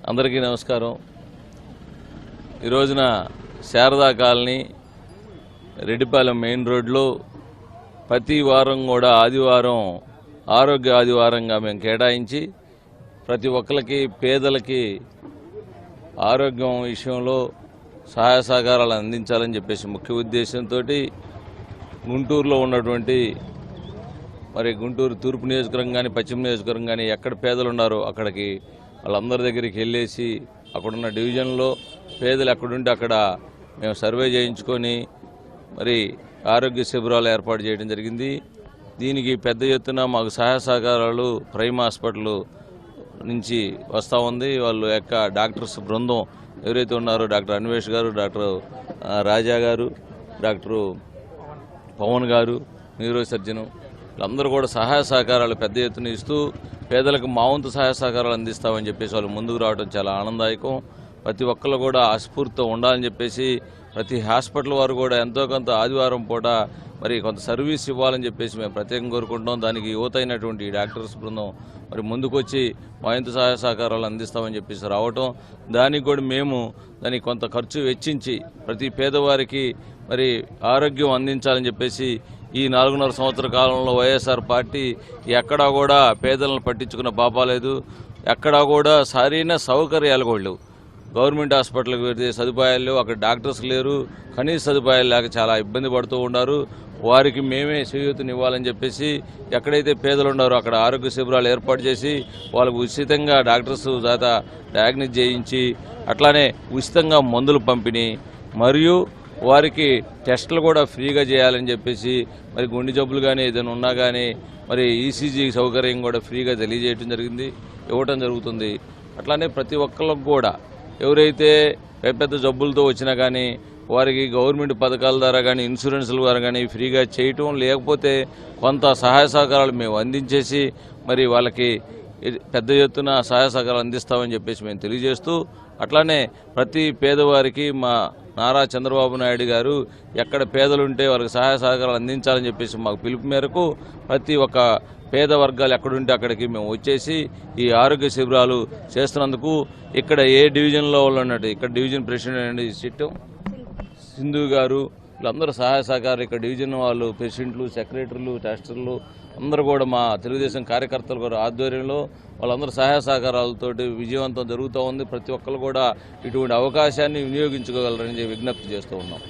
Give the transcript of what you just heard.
అందరికీ నమస్కారం. ఈ రోజున శారదా కాలనీ రెడ్డిపాలెం మెయిన్ రోడ్లో ప్రతి వారం కూడా ఆదివారం ఆరోగ్య ఆదివారంగా మేము కేటాయించి ప్రతి ఒక్కరికి పేదలకి ఆరోగ్యం విషయంలో సహాయ సహకారాలు అందించాలని చెప్పేసి ముఖ్య ఉద్దేశంతో గుంటూరులో ఉన్నటువంటి గుంటూరు తూర్పు నియోజకవర్గం కానీ పశ్చిమ నియోజకవర్గం కానీ ఎక్కడ పేదలు ఉన్నారో అక్కడికి వాళ్ళందరి దగ్గరికి వెళ్ళేసి అక్కడున్న డివిజన్లో పేదలు ఎక్కడుంటే అక్కడ మేము సర్వే చేయించుకొని ఆరోగ్య శిబిరాలు ఏర్పాటు చేయడం జరిగింది. దీనికి పెద్ద ఎత్తున మాకు సహాయ సహకారాలు ప్రైమ్ హాస్పిటల్ నుంచి వస్తూ ఉంది. వాళ్ళు యొక్క డాక్టర్స్ బృందం ఎవరైతే ఉన్నారో డాక్టర్ అన్వేష్ గారు, డాక్టర్ రాజా గారు, డాక్టర్ పవన్ గారు, న్యూరో సర్జను వీళ్ళందరూ కూడా సహాయ సహకారాలు పెద్ద ఎత్తున ఇస్తూ పేదలకు మా వంతు సహాయ సహకారాలు అందిస్తామని చెప్పేసి వాళ్ళు ముందుకు రావడం చాలా ఆనందదాయకం. ప్రతి ఒక్కళ్ళు కూడా ఆస్ఫూర్తితో ఉండాలని చెప్పేసి ప్రతి హాస్పిటల్ వారు కూడా ఎంతో కొంత ఆదివారం పూట కొంత సర్వీస్ ఇవ్వాలని చెప్పేసి మేము ప్రత్యేకంగా కోరుకుంటున్నాం. దానికి యువత అయినటువంటి డాక్టర్స్ బృందం ముందుకొచ్చి మా వంతు సహాయ సహకారాలు అందిస్తామని చెప్పేసి రావటం, దానికి కూడా మేము దానికి కొంత ఖర్చు వెచ్చించి ప్రతి పేదవారికి ఆరోగ్యం అందించాలని చెప్పేసి ఈ 4.5 సంవత్సర కాలంలో వైఎస్ఆర్ పార్టీ ఎక్కడా కూడా పేదలను పట్టించుకున్న పాపాలేదు. ఎక్కడా కూడా సరైన సౌకర్యాలు కూడా లేవు. గవర్నమెంట్ హాస్పిటల్కి వెళ్తే సదుపాయాలు లేవు, అక్కడ డాక్టర్స్ లేరు, కనీస సదుపాయాలు లేక చాలా ఇబ్బంది పడుతూ ఉన్నారు. వారికి మేమే చేయూతనివ్వాలని చెప్పేసి ఎక్కడైతే పేదలు ఉన్నారో అక్కడ ఆరోగ్య శిబిరాలు ఏర్పాటు చేసి వాళ్ళకు ఉచితంగా డాక్టర్స్ చేత డయాగ్నోస్ చేయించి అట్లానే ఉచితంగా మందులు పంపిణీ మరియు వారికి టెస్టులు కూడా ఫ్రీగా చేయాలని చెప్పేసి గుండె జబ్బులు కానీ ఏదైనా ఉన్నా కానీ ఈసీజీ సౌకర్యం కూడా ఫ్రీగా తెలియజేయడం జరిగింది, ఇవ్వటం జరుగుతుంది. అట్లానే ప్రతి ఒక్కరికి కూడా ఎవరైతే పెద్ద జబ్బులతో వచ్చినా కానీ వారికి గవర్నమెంట్ పథకాల ద్వారా కానీ ఇన్సూరెన్స్ల ద్వారా కానీ ఫ్రీగా చేయటం, లేకపోతే కొంత సహాయ సహకారాలు మేము అందించేసి వాళ్ళకి పెద్ద ఎత్తున సహాయ సహకారాలు అందిస్తామని చెప్పేసి మేము తెలియజేస్తూ, అట్లానే ప్రతి పేదవారికి మా నారా చంద్రబాబు నాయుడు గారు ఎక్కడ పేదలుంటే వాళ్ళకి సహాయ సహకారాలు అందించాలని చెప్పేసి మాకు పిలుపు మేరకు ప్రతి ఒక్క పేద వర్గాలు ఎక్కడుంటే అక్కడికి మేము వచ్చేసి ఈ ఆరోగ్య శిబిరాలు చేస్తున్నందుకు ఇక్కడ ఏ డివిజన్లో వాళ్ళు ఉన్నట్టు ఇక్కడ డివిజన్ ప్రెసిడెంట్ అండి సిట్టం సింధు గారు వీళ్ళందరూ సహాయ సహకారం ఇక్కడ డివిజన్ వాళ్ళు ప్రెసిడెంట్లు, సెక్రటరీలు, టెస్టర్లు అందరూ కూడా మా తెలుగుదేశం కార్యకర్తలు కూడా ఆధ్వర్యంలో వాళ్ళందరూ సహాయ సహకారాలతోటి విజయవంతం జరుగుతూ ఉంది. ప్రతి ఒక్కరు కూడా ఇటువంటి అవకాశాన్ని వినియోగించుకోగలరని విజ్ఞప్తి చేస్తూ ఉన్నాం.